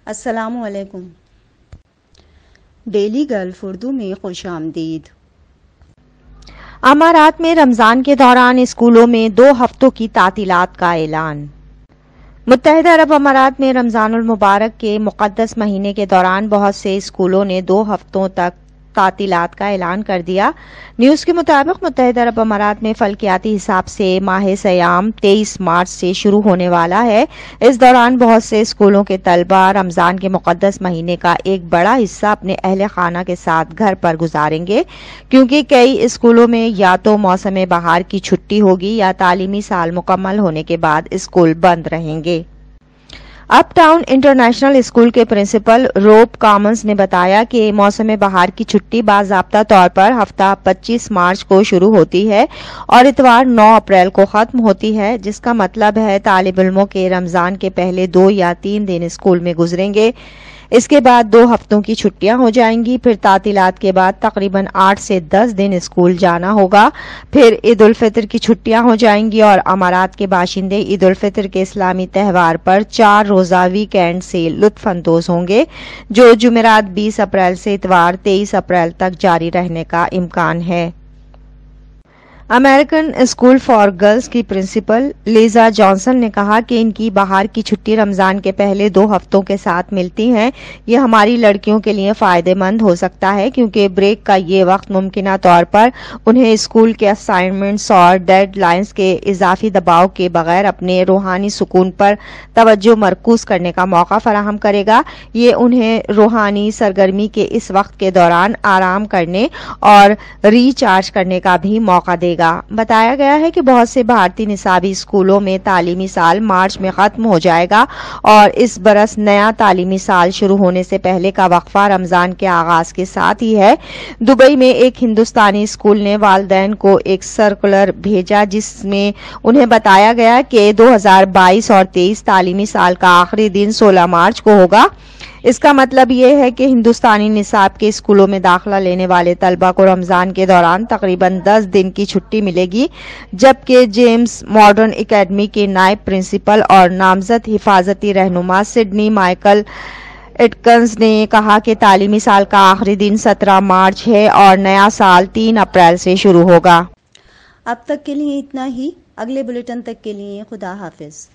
السلام علیکم۔ Daily golf Urdu میں خوش آمدید۔ امارات میں رمضان کے دوران اسکولوں میں 2 ہفتوں کی تعطیلات کا اعلان۔ متحدہ عرب امارات میں رمضان المبارک کے مقدس مہینے کے دوران بہت سے اسکولوں نے 2 ہفتوں تک تعطیلات کا اعلان کر دیا۔ نیوز کے مطابق متحدہ عرب امارات میں فلکیاتی حساب سے ماہ سیام 23 مارچ سے شروع ہونے والا ہے۔ اس دوران بہت سے اسکولوں کے طلبہ رمضان کے مقدس مہینے کا ایک بڑا حصہ اپنے اہل خانہ کے ساتھ گھر پر گزاریں گے، کیونکہ کئی اسکولوں میں یا تو موسم بہار کی چھٹی ہوگی یا تعلیمی سال مکمل ہونے کے بعد اسکول بند رہیں گے۔ اپ ٹاؤن انٹرنیشنل اسکول کے پرنسپل روب کامنز نے بتایا کہ موسم بہار کی چھٹی باضابطہ طور پر ہفتہ 25 مارچ کو شروع ہوتی ہے اور اتوار 9 اپریل کو ختم ہوتی ہے، جس کا مطلب ہے طالب علموں کے رمضان کے پہلے 2 یا 3 دن اسکول میں گزریں گے۔ اس کے بعد 2 ہفتوں کی چھٹیاں ہو جائیں گی، پھر تعطیلات کے بعد تقریباً 8 سے 10 دن اسکول جانا ہوگا، پھر عید الفطر کی چھٹیاں ہو جائیں گی اور امارات کے باشندے عید الفطر کے اسلامی تہوار پر 4 روزہ ویکینڈ سے لطف اندوز ہوں گے، جو جمعرات 20 اپریل سے اتوار 23 اپریل تک جاری رہنے کا امکان ہے۔ امریکن اسکول فار گرلز کی پرنسپل لیزا جانسن نے کہا کہ ان کی بہار کی چھٹی رمضان کے پہلے 2 ہفتوں کے ساتھ ملتی ہیں۔ یہ ہماری لڑکیوں کے لیے فائدہ مند ہو سکتا ہے، کیونکہ بریک کا یہ وقت ممکنہ طور پر انہیں اسکول کے اسائنمنٹس اور ڈیڈ لائنز کے اضافی دباؤ کے بغیر اپنے روحانی سکون پر توجہ مرکوز کرنے کا موقع فراہم کرے گا۔ یہ انہیں روحانی سرگرمی کے اس وقت کے دوران آرام کرنے اور ریچارج کرنے کا بھی موقع دے گا۔ بتایا گیا ہے کہ بہت سے بھارتی نصابی اسکولوں میں تعلیمی سال مارچ میں ختم ہو جائے گا اور اس برس نیا تعلیمی سال شروع ہونے سے پہلے کا وقفہ رمضان کے آغاز کے ساتھ ہی ہے۔ دبئی میں ایک ہندوستانی اسکول نے والدین کو ایک سرکولر بھیجا جس میں انہیں بتایا گیا کہ 2022 اور 23 تعلیمی سال کا آخری دن 16 مارچ کو ہوگا۔ اس کا مطلب یہ ہے کہ ہندوستانی نصاب کے اسکولوں میں داخلہ لینے والے طلبہ کو رمضان کے دوران تقریباً 10 دن کی چھٹی ملے گی، جبکہ جیمز ماڈرن اکیڈمی کے نائب پرنسپل اور نامزد حفاظتی رہنما سڈنی مائیکل ایٹکنز نے کہا کہ تعلیمی سال کا آخری دن 17 مارچ ہے اور نیا سال 3 اپریل سے شروع ہوگا۔ اب تک کے لیے اتنا ہی۔ اگلے بلیٹن تک کے لیے خدا حافظ۔